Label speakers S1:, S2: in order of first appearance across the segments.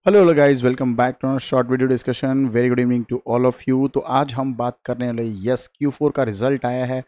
S1: Hello guys, welcome back to short video discussion. Very good evening to all of you. तो आज हम बात करने वाले यस Q4 का रिजल्ट आया है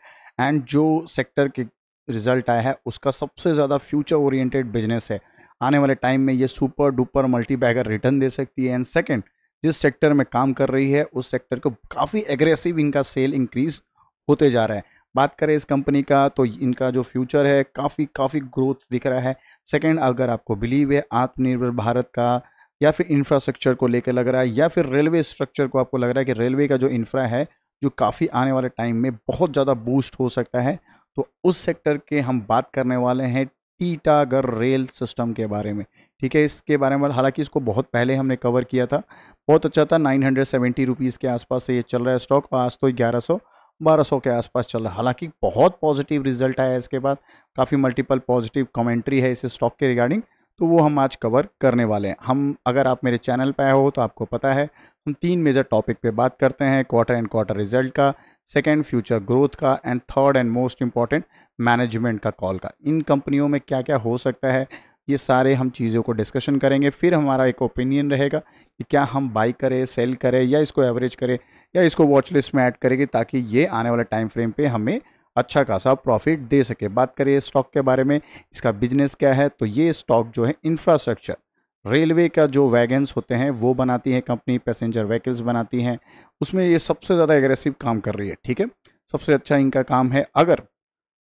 S1: एंड जो सेक्टर के रिजल्ट आया है उसका सबसे ज़्यादा फ्यूचर ओरिएंटेड बिजनेस है। आने वाले टाइम में ये super duper multibagger return दे सकती है। एंड सेकंड, जिस सेक्टर में काम कर रही है उस सेक्टर को काफ़ी एग्रेसिव इनका सेल इंक्रीज होते जा रहा है। बात करें इस कंपनी का तो इनका जो फ्यूचर है काफ़ी काफ़ी ग्रोथ दिख रहा है। सेकंड, अगर आपको बिलीव है आत्मनिर्भर भारत का या फिर इंफ्रास्ट्रक्चर को लेकर लग रहा है या फिर रेलवे स्ट्रक्चर को आपको लग रहा है कि रेलवे का जो इंफ्रा है जो काफ़ी आने वाले टाइम में बहुत ज़्यादा बूस्ट हो सकता है, तो उस सेक्टर के हम बात करने वाले हैं टीटागढ़ रेल सिस्टम के बारे में। ठीक है, इसके बारे में हालांकि इसको बहुत पहले हमने कवर किया था, बहुत अच्छा था। 970 रुपीज़ के आसपास से ये चल रहा है स्टॉक, और आज तो 1100-1200 के आसपास चल रहा है। हालांकि बहुत पॉजिटिव रिजल्ट आया है इसके बाद, काफ़ी मल्टीपल पॉजिटिव कमेंट्री है इस स्टॉक के रिगार्डिंग, तो वो हम आज कवर करने वाले हैं। हम अगर आप मेरे चैनल पे आए हो तो आपको पता है हम 3 मेजर टॉपिक पे बात करते हैं, क्वार्टर एंड क्वार्टर रिजल्ट का, सेकंड फ्यूचर ग्रोथ का, and third and most important management का कॉल का। इन कंपनियों में क्या क्या हो सकता है ये सारे हम चीज़ों को डिस्कशन करेंगे। फिर हमारा एक ओपिनियन रहेगा कि क्या हम बाई करें, सेल करें, या इसको एवरेज करें, या इसको वॉच लिस्ट में ऐड करेंगे, ताकि ये आने वाले टाइम फ्रेम पे हमें अच्छा खासा प्रॉफिट दे सके। बात करें स्टॉक के बारे में, इसका बिजनेस क्या है, तो ये स्टॉक जो है इंफ्रास्ट्रक्चर, रेलवे का जो वैगन्स होते हैं वो बनाती है कंपनी, पैसेंजर व्हीकल्स बनाती हैं, उसमें ये सबसे ज़्यादा एग्रेसिव काम कर रही है। ठीक है, सबसे अच्छा इनका काम है। अगर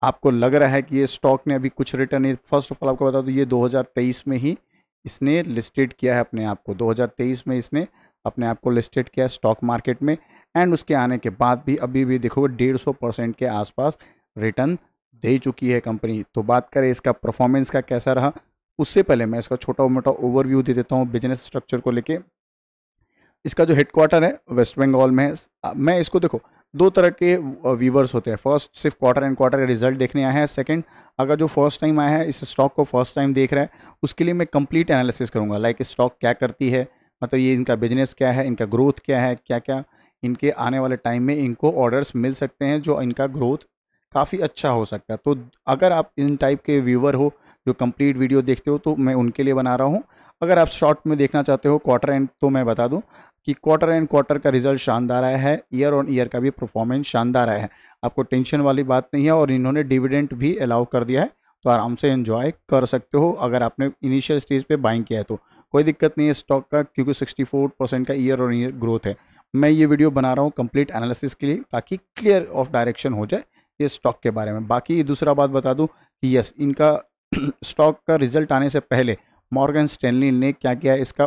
S1: आपको लग रहा है कि ये स्टॉक ने अभी कुछ रिटर्न है, फर्स्ट ऑफ ऑल आपको बता दूं ये 2023 में ही इसने लिस्टेड किया है अपने आप को। 2023 में इसने अपने आप को लिस्टेड किया है स्टॉक मार्केट में, एंड उसके आने के बाद भी अभी भी देखोगे 150% के आसपास रिटर्न दे चुकी है कंपनी। तो बात करें इसका परफॉर्मेंस का कैसा रहा, उससे पहले मैं इसका छोटा मोटा ओवरव्यू दे देता हूँ बिजनेस स्ट्रक्चर को लेके। इसका जो हेडक्वार्टर है वेस्ट बंगाल में है। मैं इसको देखो, दो तरह के व्यूवर्स होते हैं। फर्स्ट सिर्फ क्वार्टर एंड क्वार्टर का रिजल्ट देखने आए हैं। सेकंड, अगर जो फर्स्ट टाइम आया है इस स्टॉक को फर्स्ट टाइम देख रहा है उसके लिए मैं कंप्लीट एनालिसिस करूंगा, लाइक स्टॉक क्या करती है, मतलब ये इनका बिजनेस क्या है, इनका ग्रोथ क्या है, क्या क्या इनके आने वाले टाइम में इनको ऑर्डर्स मिल सकते हैं जो इनका ग्रोथ काफ़ी अच्छा हो सकता है। तो अगर आप इन टाइप के व्यूवर हो जो कंप्लीट वीडियो देखते हो तो मैं उनके लिए बना रहा हूँ। अगर आप शॉर्ट में देखना चाहते हो क्वार्टर एंड, तो मैं बता दूं कि क्वार्टर एंड क्वार्टर का रिजल्ट शानदार आया है, ईयर ऑन ईयर का भी परफॉर्मेंस शानदार आया है। आपको टेंशन वाली बात नहीं है, और इन्होंने डिविडेंड भी अलाउ कर दिया है, तो आराम से एंजॉय कर सकते हो अगर आपने इनिशियल स्टेज पे बाइंग किया है तो कोई दिक्कत नहीं है स्टॉक का, क्योंकि 64% का ईयर ऑन ईयर ग्रोथ है। मैं ये वीडियो बना रहा हूँ कंप्लीट एनालिसिस के लिए, ताकि क्लियर ऑफ डायरेक्शन हो जाए ये स्टॉक के बारे में। बाकी दूसरा बात बता दूँ कि यस, इनका स्टॉक का रिजल्ट आने से पहले मॉर्गन स्टैनली ने क्या किया, इसका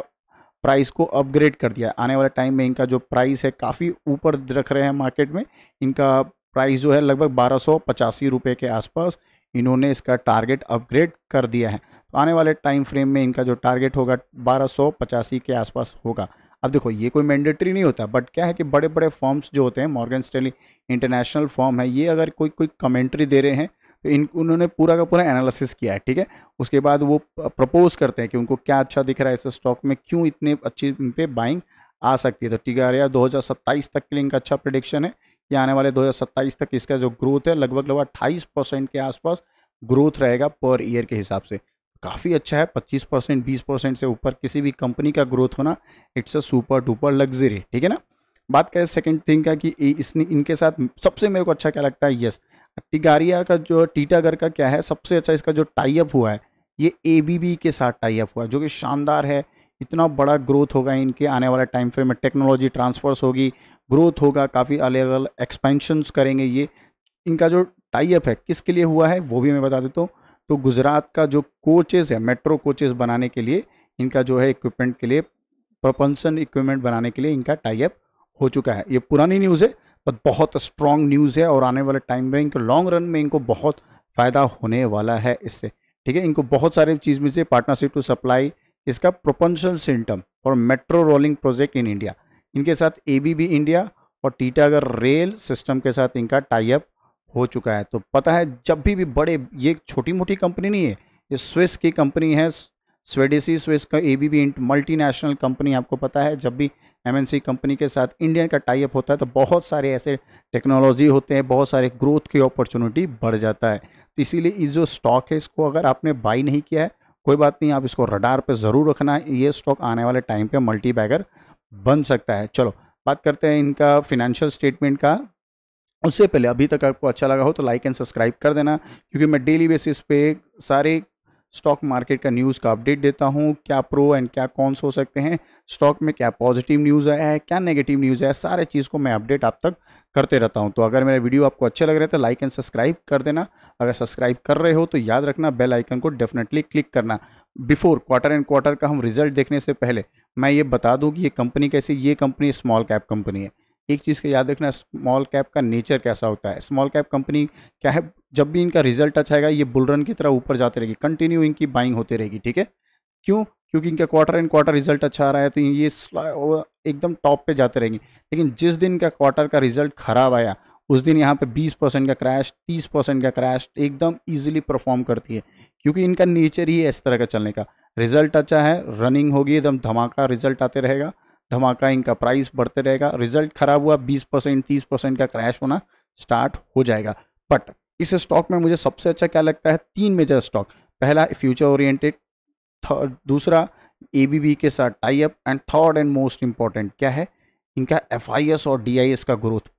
S1: प्राइस को अपग्रेड कर दिया। आने वाले टाइम में इनका जो प्राइस है काफ़ी ऊपर रख रहे हैं मार्केट में। इनका प्राइस जो है लगभग 1285 रुपये के आसपास इन्होंने इसका टारगेट अपग्रेड कर दिया है। तो आने वाले टाइम फ्रेम में इनका जो टारगेट होगा 1285 के आसपास होगा। अब देखो ये कोई मैंडेटरी नहीं होता, बट क्या है कि बड़े बड़े फॉर्म्स जो होते हैं, मॉर्गन स्टैनली इंटरनेशनल फॉर्म है, ये अगर कोई कोई कमेंट्री दे रहे हैं तो उन्होंने पूरा का पूरा एनालिसिस किया है। ठीक है, उसके बाद वो प्रपोज करते हैं कि उनको क्या अच्छा दिख रहा है इस स्टॉक में, क्यों इतने अच्छी इन पे बाइंग आ सकती है। तो ठीक है यार, 2027 तक के लिए इनका अच्छा प्रेडिक्शन है कि आने वाले 2027 तक इसका जो ग्रोथ है लगभग 28% के आसपास ग्रोथ रहेगा पर ईयर के हिसाब से। काफ़ी अच्छा है। 25% 20% से ऊपर किसी भी कंपनी का ग्रोथ होना, it's a super duper luxury. ठीक है ना। बात करें सेकंड थिंग का कि इसने इनके साथ सबसे मेरे को अच्छा क्या लगता है, यस टिगारिया का जो टीटागढ़ का क्या है सबसे अच्छा, इसका जो टाई अप हुआ है ये एबीबी के साथ टाई अप हुआ है, जो कि शानदार है। इतना बड़ा ग्रोथ होगा इनके आने वाले टाइम फ्रेम में, टेक्नोलॉजी ट्रांसफर्स होगी, ग्रोथ होगा, काफ़ी अलग अलग एक्सपेंशंस करेंगे ये। इनका जो टाई अप है किसके लिए हुआ है वो भी मैं बता देता हूँ। तो गुजरात का जो कोचेज़ है, मेट्रो कोचेज़ बनाने के लिए इनका जो है इक्विपमेंट के लिए, प्रपल्सन इक्विपमेंट बनाने के लिए इनका टाई अप हो चुका है। ये पुरानी न्यूज़ है पर बहुत स्ट्रॉन्ग न्यूज़ है, और आने वाले टाइम में इनको लॉन्ग रन में इनको बहुत फ़ायदा होने वाला है इससे। ठीक है, इनको बहुत सारे चीज़ में से पार्टनरशिप टू सप्लाई इसका प्रोपल्शन सिस्टम और metro rolling project in India, इनके साथ एबीबी इंडिया और टीटागढ़ रेल सिस्टम के साथ इनका टाई अप हो चुका है। तो पता है जब भी बड़े, ये छोटी मोटी कंपनी नहीं है, ये स्विस की कंपनी है, स्वेडेसी स्विस का एबीबी मल्टीनेशनल कंपनी। आपको पता है जब भी एमएनसी कंपनी के साथ इंडियन का टाई अप होता है तो बहुत सारे ऐसे टेक्नोलॉजी होते हैं, बहुत सारे ग्रोथ की अपॉर्चुनिटी बढ़ जाता है। तो इसीलिए इस जो स्टॉक है इसको अगर आपने बाई नहीं किया है कोई बात नहीं, आप इसको रडार पे ज़रूर रखना, ये स्टॉक आने वाले टाइम पे मल्टी बैगर बन सकता है। चलो बात करते हैं इनका फिनेंशियल स्टेटमेंट का। उससे पहले अभी तक आपको अच्छा लगा हो तो लाइक एंड सब्सक्राइब कर देना, क्योंकि मैं डेली बेसिस पे सारे स्टॉक मार्केट का न्यूज़ का अपडेट देता हूँ, क्या प्रो एंड क्या कॉन्स हो सकते हैं स्टॉक में, क्या पॉजिटिव न्यूज़ आया है, क्या नेगेटिव न्यूज़ आया है, सारे चीज़ को मैं अपडेट आप तक करते रहता हूँ। तो अगर मेरे वीडियो आपको अच्छे लग रहे हैं तो लाइक एंड सब्सक्राइब कर देना। अगर सब्सक्राइब कर रहे हो तो याद रखना बेल आइकन को डेफिनेटली क्लिक करना। बिफोर क्वार्टर एंड क्वार्टर का हम रिजल्ट देखने से पहले मैं ये बता दूँ कि ये कंपनी कैसी, ये कंपनी स्मॉल कैप कंपनी है। एक चीज़ का याद रखना, स्मॉल कैप का नेचर कैसा होता है। स्मॉल कैप कंपनी क्या है, जब भी इनका रिजल्ट अच्छा आएगा ये बुल रन की तरह ऊपर जाती रहेगी, कंटिन्यू इनकी बाइंग होती रहेगी, ठीक है। क्यों? क्योंकि इनका क्वार्टर एंड क्वार्टर रिजल्ट अच्छा आ रहा है तो ये एकदम टॉप पे जाते रहेंगे। लेकिन जिस दिन का क्वार्टर का रिजल्ट खराब आया उस दिन यहाँ पे 20% का क्रैश, 30% का क्रैश एकदम ईजिली परफॉर्म करती है, क्योंकि इनका नेचर ही है इस तरह का चलने का। रिजल्ट अच्छा है, रनिंग होगी एकदम धमाका, रिजल्ट आते रहेगा धमाका, इनका प्राइस बढ़ते रहेगा। रिजल्ट खराब हुआ 20% 30% का क्रैश होना स्टार्ट हो जाएगा। बट इस स्टॉक में मुझे सबसे अच्छा क्या लगता है, 3 मेजर स्टॉक। पहला फ्यूचर ओरिएंटेड, दूसरा एबीबी के साथ tie up, and third and most important क्या है, इनका एफआईएस और डीआईएस का ग्रोथ।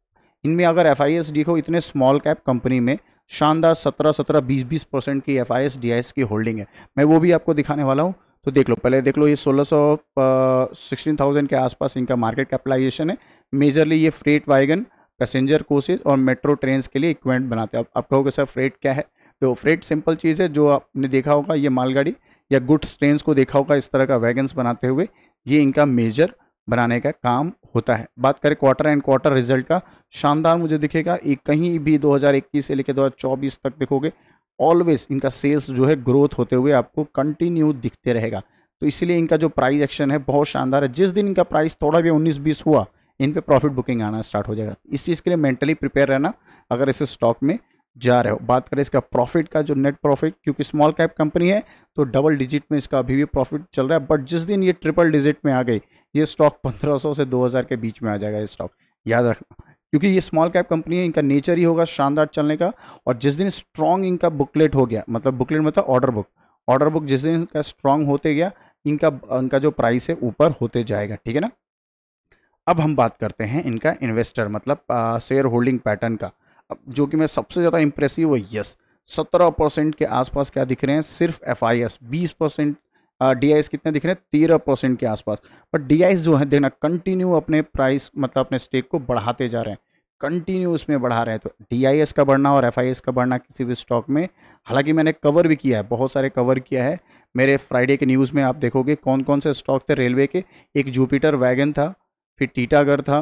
S1: इनमें अगर एफआईएस देखो, इतने स्मॉल कैप कंपनी में शानदार 17-17 20% की एफआईएस डीआईएस की होल्डिंग है। मैं वो भी आपको दिखाने वाला हूँ, तो देख लो। पहले देख लो, ये 16,000 के आसपास इनका मार्केट कैपिटलाइजेशन है। मेजरली ये फ्रेट वैगन, पैसेंजर कोचेज और मेट्रो ट्रेन के लिए इक्विपमेंट बनाते हैं। आप कहोगे सर फ्रेट क्या है, तो फ्रेट सिंपल चीज़ है, जो आपने देखा होगा ये मालगाड़ी या गुड्स ट्रेन्स को देखा होगा इस तरह का वैगन्स बनाते हुए, ये इनका मेजर बनाने का काम होता है। बात करें क्वार्टर एंड क्वार्टर रिजल्ट का, शानदार मुझे दिखेगा। एक कहीं भी 2021 से लेकर 2024 तक देखोगे ऑलवेज इनका सेल्स जो है ग्रोथ होते हुए आपको कंटिन्यू दिखते रहेगा। तो इसलिए इनका जो प्राइस एक्शन है बहुत शानदार है। जिस दिन इनका प्राइस थोड़ा भी 19-20 हुआ, इन पे प्रॉफिट बुकिंग आना स्टार्ट हो जाएगा। इस चीज़ के लिए मेंटली प्रिपेयर रहना अगर इस स्टॉक में जा रहे हो। बात करें इसका प्रॉफिट का, जो नेट प्रॉफिट, क्योंकि स्मॉल कैप कंपनी है तो डबल डिजिट में इसका अभी भी प्रॉफिट चल रहा है। बट जिस दिन ये ट्रिपल डिजिट में आ गई, ये स्टॉक 1500 से 2000 के बीच में आ जाएगा ये स्टॉक, याद रखना। क्योंकि ये स्मॉल कैप कंपनी है, इनका नेचर ही होगा शानदार चलने का। और जिस दिन स्ट्रॉन्ग इनका बुकलेट हो गया, मतलब बुकलेट मतलब ऑर्डर बुक जिस दिन इनका स्ट्रॉन्ग होते गया, इनका जो प्राइस है ऊपर होते जाएगा, ठीक है ना। अब हम बात करते हैं इनका इन्वेस्टर मतलब शेयर होल्डिंग पैटर्न का। अब जो कि मैं सबसे ज़्यादा इंप्रेसिव वो यस 17% के आसपास क्या दिख रहे हैं सिर्फ एफआईएस, 20% डीआईएस कितने दिख रहे हैं 13% के आसपास। पर डीआईएस जो है देखना कंटिन्यू अपने प्राइस मतलब अपने स्टेक को बढ़ाते जा रहे हैं, कंटिन्यू उसमें बढ़ा रहे हैं। तो डीआईएस का बढ़ना और एफआईएस का बढ़ना किसी भी स्टॉक में, हालांकि मैंने कवर भी किया है, बहुत सारे कवर किया है मेरे फ्राइडे के न्यूज़ में। आप देखोगे कौन कौन से स्टॉक थे रेलवे के, एक जुपिटर वैगन था, फिर टीटागढ़ था,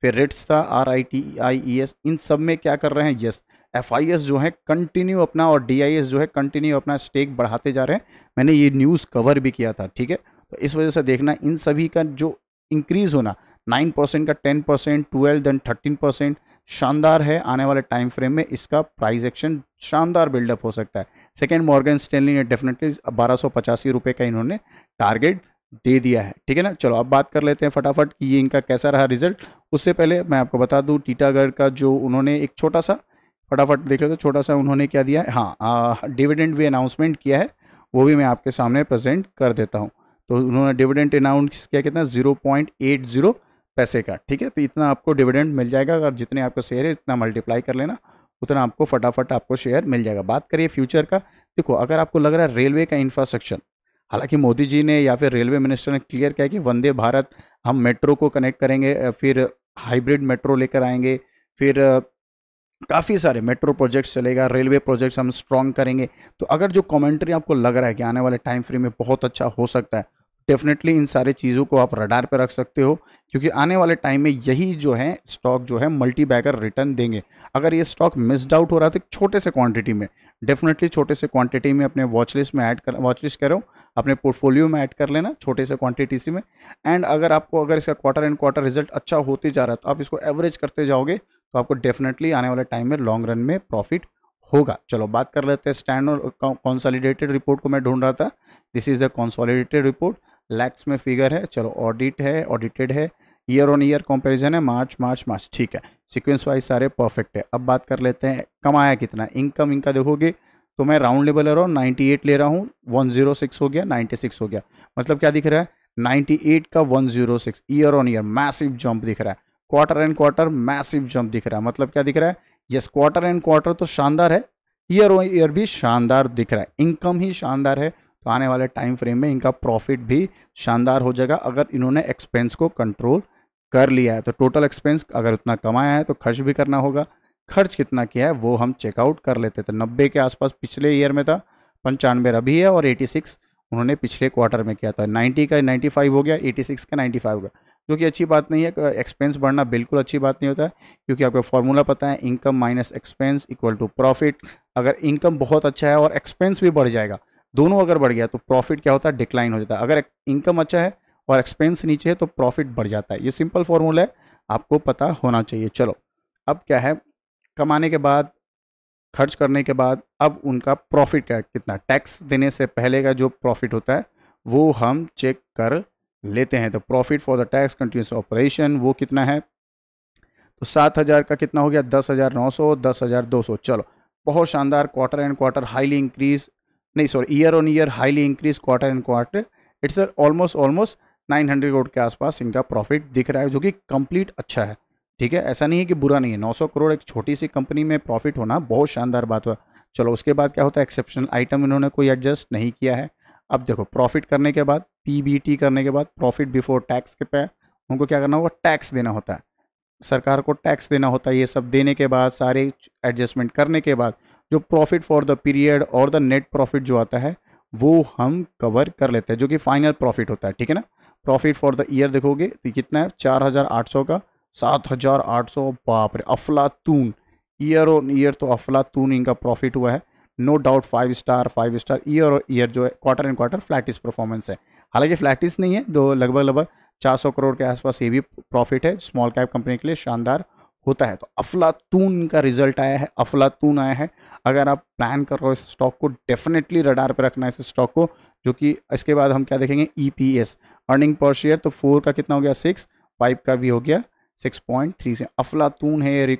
S1: फिर रिट्स था, RITES, इन सब में क्या कर रहे हैं, यस एफआईएस जो है कंटिन्यू अपना और डीआईएस जो है कंटिन्यू अपना स्टेक बढ़ाते जा रहे हैं। मैंने ये न्यूज़ कवर भी किया था, ठीक है। तो इस वजह से देखना इन सभी का जो इंक्रीज़ होना 9% का 10%, 12 देन 13% शानदार है। आने वाले टाइम फ्रेम में इसका प्राइस एक्शन शानदार बिल्डअप हो सकता है। सेकेंड मॉर्गन स्टैनली ने डेफिनेटली 1285 रुपये का इन्होंने टारगेट दे दिया है, ठीक है ना। चलो अब बात कर लेते हैं फटाफट कि ये इनका कैसा रहा रिजल्ट। उससे पहले मैं आपको बता दूं टीटागढ़ का जो उन्होंने एक छोटा सा फटाफट देख लेते, छोटा सा उन्होंने क्या दिया है, हाँ डिविडेंड भी अनाउंसमेंट किया है, वो भी मैं आपके सामने प्रेजेंट कर देता हूँ। तो उन्होंने डिविडेंड अनाउंस किया कितना 0.80 पैसे का, ठीक है। तो इतना आपको डिविडेंड मिल जाएगा, अगर जितने आपको शेयर है इतना मल्टीप्लाई कर लेना, उतना आपको फटाफट आपको शेयर मिल जाएगा। बात करिए फ्यूचर का, देखो अगर आपको लग रहा है रेलवे का इंफ्रास्ट्रक्चर, हालांकि मोदी जी ने या फिर रेलवे मिनिस्टर ने क्लियर किया कि वंदे भारत हम मेट्रो को कनेक्ट करेंगे, फिर हाइब्रिड मेट्रो लेकर आएंगे, फिर काफ़ी सारे मेट्रो प्रोजेक्ट्स चलेगा, रेलवे प्रोजेक्ट्स हम स्ट्रॉन्ग करेंगे। तो अगर जो कमेंट्री आपको लग रहा है कि आने वाले टाइम फ्रेम में बहुत अच्छा हो सकता है, डेफिनेटली इन सारे चीज़ों को आप रडार पे रख सकते हो, क्योंकि आने वाले टाइम में यही जो है स्टॉक जो है मल्टी बैगर रिटर्न देंगे। अगर ये स्टॉक मिस्ड आउट हो रहा है तो छोटे से क्वांटिटी में, डेफिनेटली छोटे से क्वांटिटी में अपने वॉच लिस्ट में कह रहा हूँ अपने पोर्टफोलियो में ऐड कर लेना छोटे से क्वांटिटी से में। एंड अगर इसका क्वार्टर एंड क्वार्टर रिजल्ट अच्छा होते जा रहा है तो आप इसको एवरेज करते जाओगे तो आपको डेफिनेटली आने वाले टाइम में लॉन्ग रन में प्रॉफिट होगा। चलो बात कर लेते हैं स्टैंड और कंसोलिडेटेड रिपोर्ट को मैं ढूंढ रहा था। This is the consolidated report, lakhs में फिगर है। चलो ऑडिट है, ऑडिटेड है, ईयर ऑन ईयर कंपैरिजन है, मार्च, ठीक है, सीक्वेंस वाइज सारे परफेक्ट है। अब बात कर लेते हैं कमाया कितना, इनकम इनका देखोगे तो मैं राउंड लेवल ले रहा हूँ, 98 ले रहा हूँ, 106 हो गया, 96 हो गया। मतलब क्या दिख रहा है, 98 का 106 year on year massive jump दिख रहा है, quarter and quarter massive jump दिख रहा है। मतलब क्या दिख रहा है, यस क्वार्टर एंड क्वार्टर तो शानदार है, ईयर ऑन ईयर भी शानदार दिख रहा है, इनकम ही शानदार है। तो आने वाले टाइम फ्रेम में इनका प्रॉफिट भी शानदार हो जाएगा अगर इन्होंने एक्सपेंस को कंट्रोल कर लिया है। तो टोटल एक्सपेंस अगर उतना कमाया है तो खर्च भी करना होगा, खर्च कितना किया है वो हम चेकआउट कर लेते थे। 90 के आसपास पिछले ईयर में था, 95 अभी है, और 86 उन्होंने पिछले क्वार्टर में किया था। 90 का 95 हो गया, 86 का 95 हो गया, जो कि अच्छी बात नहीं है। एक्सपेंस बढ़ना बिल्कुल अच्छी बात नहीं होता है, क्योंकि आपको फॉर्मूला पता है, income minus expense equal to profit. अगर इनकम बहुत अच्छा है और एक्सपेंस भी बढ़ जाएगा, दोनों अगर बढ़ गया तो प्रॉफिट क्या होता है, डिक्लाइन हो जाता है। अगर इनकम अच्छा है और एक्सपेंस नीचे है तो प्रॉफिट बढ़ जाता है। ये सिंपल फॉर्मूला है, आपको पता होना चाहिए। चलो अब क्या है, कमाने के बाद, खर्च करने के बाद, अब उनका प्रॉफिट क्या, कितना टैक्स देने से पहले का जो प्रॉफिट होता है वो हम चेक कर लेते हैं। तो profit for the tax continuous operation वो कितना है, तो 7,000 का कितना हो गया, 10,900, 10,200। चलो बहुत शानदार, quarter and quarter highly increase, नहीं sorry year on year highly increase, quarter and quarter it's almost 900 crore के आसपास इनका प्रॉफिट दिख रहा है, जो कि कंप्लीट अच्छा है। ठीक है, ऐसा नहीं है कि बुरा नहीं है। 900 करोड़ एक छोटी सी कंपनी में प्रॉफिट होना बहुत शानदार बात हुआ। चलो उसके बाद क्या होता है, एक्सेप्शनल आइटम इन्होंने कोई एडजस्ट नहीं किया है। अब देखो प्रॉफिट करने के बाद, पीबीटी करने के बाद, प्रॉफिट बिफोर टैक्स के पे उनको क्या करना होगा, टैक्स देना होता है, सरकार को टैक्स देना होता है। ये सब देने के बाद, सारे एडजस्टमेंट करने के बाद, जो प्रॉफिट फॉर द पीरियड और द नेट प्रॉफिट जो आता है वो हम कवर कर लेते हैं, जो कि फाइनल प्रॉफिट होता है। ठीक है ना, प्रॉफिट फॉर द ईयर देखोगे तो कितना है, 4,800 का 7,800, बाप रे अफलातून, ईयर ऑन ईयर तो अफलातून इनका प्रॉफिट हुआ है। No doubt 5 star, 5 star. Year और ईयर जो है, quarter and quarter flattish performance है, हालांकि फ्लैटिस नहीं है, दो लगभग 400 करोड़ के आसपास ये भी प्रॉफिट है, स्मॉल कैप कंपनी के लिए शानदार होता है। तो अफलातून का रिजल्ट आया है, अफलातून आया है। अगर आप प्लान कर रहे हो इस स्टॉक को, डेफिनेटली रडार पे रखना है इस स्टॉक को, जो कि इसके बाद हम क्या देखेंगे, ईपीएस अर्निंग पर शेयर, तो 4 का कितना हो गया, 6, 5 का भी हो गया 6.3 से। अफलातून है ये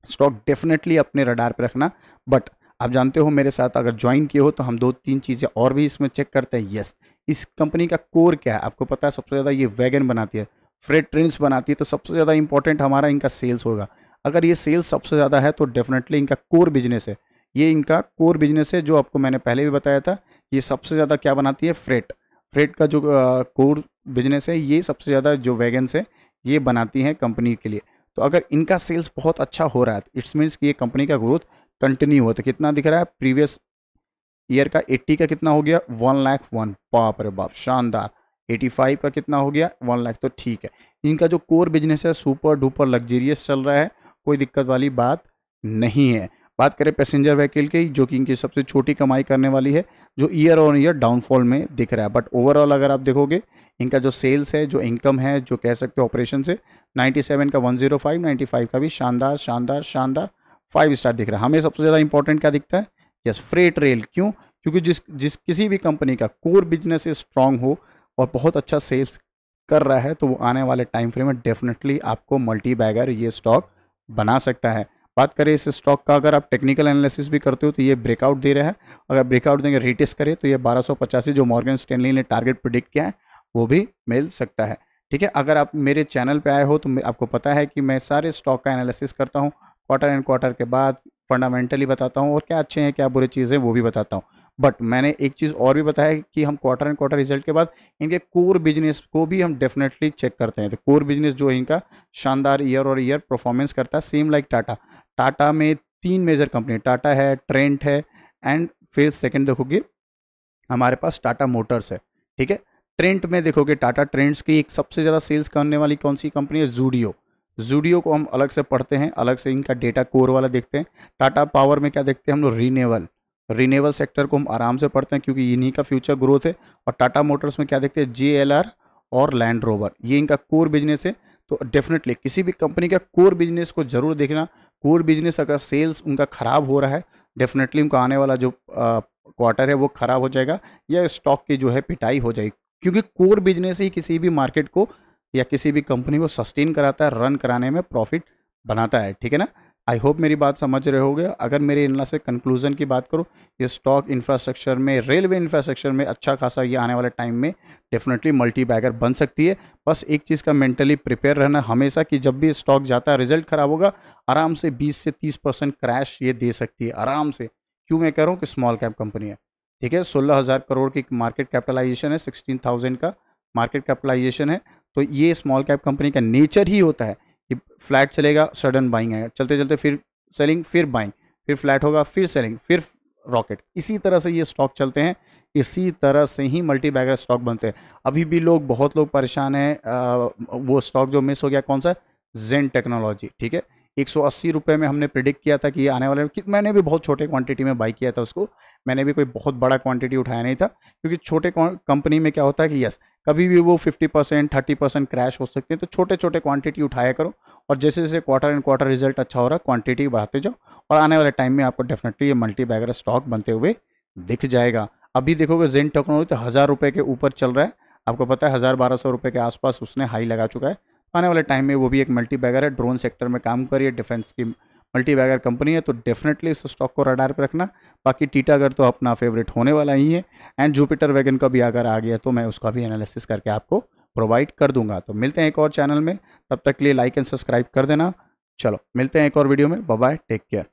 S1: स्टॉक, डेफिनेटली अपने रडार पे रखना। बट आप जानते हो मेरे साथ अगर ज्वाइन किए हो तो हम 2-3 चीज़ें और भी इसमें चेक करते हैं। यस, इस कंपनी का कोर क्या है, आपको पता है सबसे ज़्यादा ये वैगन बनाती है, फ्रेट ट्रेन्स बनाती है, तो सबसे ज़्यादा इंपॉर्टेंट हमारा इनका सेल्स होगा। अगर ये सेल्स सबसे ज़्यादा है तो डेफिनेटली इनका कोर बिजनेस है, ये इनका कोर बिजनेस है, जो आपको मैंने पहले भी बताया था। ये सबसे ज़्यादा क्या बनाती है, फ्रेट, फ्रेट का जो कोर बिजनेस है, ये सबसे ज़्यादा जो वैगन्स है ये बनाती हैं कंपनी के लिए। तो अगर इनका सेल्स बहुत अच्छा हो रहा है, इट्स मीन्स कि ये कंपनी का ग्रोथ कंटिन्यू हो। तो कितना दिख रहा है, प्रीवियस ईयर का 80 का कितना हो गया, 1,01,000, बाप रे बाप शानदार। 85 का कितना हो गया, 1,00,000, तो ठीक है। इनका जो कोर बिजनेस है सुपर डुपर लग्जरियस चल रहा है, कोई दिक्कत वाली बात नहीं है। बात करें पैसेंजर व्हीकल की, जो कि इनकी सबसे छोटी कमाई करने वाली है, जो ईयर ऑन ईयर डाउनफॉल में दिख रहा है। बट ओवरऑल अगर आप देखोगे इनका जो सेल्स है, जो इनकम है, जो कह सकते हो ऑपरेशन से, 97 का 105, 95 का भी शानदार शानदार शानदार 5 स्टार दिख रहा है। हमें सबसे ज़्यादा इंपॉर्टेंट क्या दिखता है, यस फ्रेट रेल। क्यों, क्योंकि जिस किसी भी कंपनी का कोर बिजनेस स्ट्रांग हो और बहुत अच्छा सेल्स कर रहा है, तो वो आने वाले टाइम फ्रेम में डेफिनेटली आपको मल्टी बैगर ये स्टॉक बना सकता है। बात करें इस स्टॉक का, अगर आप टेक्निकल एनालिसिस भी करते हो तो ये ब्रेकआउट दे रहा है। अगर ब्रेकआउट देंगे, रिटेस्ट करें, तो ये 1285 जो मॉर्गन स्टैनली ने टारगेट प्रिडिक्ट किया है वो भी मिल सकता है। ठीक है, अगर आप मेरे चैनल पे आए हो तो आपको पता है कि मैं सारे स्टॉक का एनालिसिस करता हूँ, क्वार्टर एंड क्वार्टर के बाद फंडामेंटली बताता हूँ, और क्या अच्छे हैं क्या बुरे चीज़ें वो भी बताता हूँ। बट मैंने एक चीज़ और भी बताया कि हम क्वार्टर एंड क्वार्टर रिजल्ट के बाद इनके कोर बिजनेस को भी हम डेफिनेटली चेक करते हैं। तो कोर बिजनेस जो है इनका शानदार ईयर और ईयर परफॉर्मेंस करता है, सेम लाइक टाटा। टाटा में 3 मेजर कंपनी, टाटा है, ट्रेंट है, एंड फिर सेकंड देखोगे हमारे पास टाटा मोटर्स है। ठीक है, ट्रेंट में देखोगे, टाटा ट्रेंड्स की एक सबसे ज़्यादा सेल्स करने वाली कौन सी कंपनी है, जूडियो। जूडियो को हम अलग से पढ़ते हैं, अलग से इनका डेटा कोर वाला देखते हैं। टाटा पावर में क्या देखते हैं हम लोग, रीनेबल सेक्टर को हम आराम से पढ़ते हैं, क्योंकि इन्हीं का फ्यूचर ग्रोथ है। और टाटा मोटर्स में क्या देखते हैं, JLR और लैंड रोवर, ये इनका कोर बिजनेस है। तो डेफिनेटली किसी भी कंपनी का कोर बिजनेस को जरूर देखना। कोर बिजनेस अगर सेल्स उनका खराब हो रहा है, डेफिनेटली उनका आने वाला जो क्वार्टर है वो खराब हो जाएगा, या स्टॉक की जो है पिटाई हो जाएगी। क्योंकि कोर बिजनेस ही किसी भी मार्केट को या किसी भी कंपनी को सस्टेन कराता है, रन कराने में प्रॉफिट बनाता है। ठीक है ना, आई होप मेरी बात समझ रहे होगे। अगर मेरे इनला से कंक्लूजन की बात करूँ, ये स्टॉक इंफ्रास्ट्रक्चर में, रेलवे इंफ्रास्ट्रक्चर में अच्छा खासा ये आने वाले टाइम में डेफिनेटली मल्टी बैगर बन सकती है। बस एक चीज़ का मेंटली प्रिपेयर रहना हमेशा कि जब भी स्टॉक जाता है, रिजल्ट खराब होगा, आराम से 20 से 30% क्रैश ये दे सकती है आराम से। क्यों मैं कह रहा हूँ कि स्मॉल कैप कंपनी है, ठीक है। 16,000 करोड़ की मार्केट कैपिटलाइजेशन है, 16,000 का मार्केट कैपिटलाइजेशन है। तो ये स्मॉल कैप कंपनी का नेचर ही होता है कि फ्लैट चलेगा, सडन बाइंग आएगा, चलते चलते फिर सेलिंग, फिर बाइंग, फिर फ्लैट होगा, फिर सेलिंग, फिर रॉकेट। इसी तरह से ये स्टॉक चलते हैं, इसी तरह से ही मल्टी बैगर स्टॉक बनते हैं। अभी भी बहुत लोग परेशान हैं। वो स्टॉक जो मिस हो गया कौन सा, जेन टेक्नोलॉजी, ठीक है। 180 रुपये में हमने प्रिडिक्ट किया था कि ये आने वाले, मैंने भी बहुत छोटे क्वांटिटी में बाई किया था उसको। मैंने भी कोई बहुत बड़ा क्वांटिटी उठाया नहीं था, क्योंकि छोटे कंपनी में क्या होता है कि यस, कभी भी वो 50% 30% क्रैश हो सकते हैं। तो छोटे छोटे क्वांटिटी उठाया करो, और जैसे जैसे क्वार्टर एंड क्वार्टर रिजल्ट अच्छा हो रहा है, क्वांटिटी बढ़ाते जाओ, और आने वाले टाइम में आपको डेफिनेटली ये मल्टी बैगर स्टॉक बनते हुए दिख जाएगा। अभी देखोगे जेन टेक्नोलॉजी तो 1,000 रुपये के ऊपर चल रहा है, आपको पता है 1,000-1,200 रुपये के आसपास उसने हाई लगा चुका है। आने वाले टाइम में वो भी एक मल्टी बैगर है, ड्रोन सेक्टर में काम कर रही है, डिफेंस की मल्टी बैगर कंपनी है। तो डेफिनेटली इस स्टॉक को रडार पे रखना। बाकी टीटागढ़ तो अपना फेवरेट होने वाला ही है, एंड जुपिटर वैगन का भी अगर आ गया तो मैं उसका भी एनालिसिस करके आपको प्रोवाइड कर दूंगा। तो मिलते हैं एक और चैनल में, तब तक के लिए लाइक एंड सब्सक्राइब कर देना। चलो मिलते हैं एक और वीडियो में, बाय बाय, टेक केयर।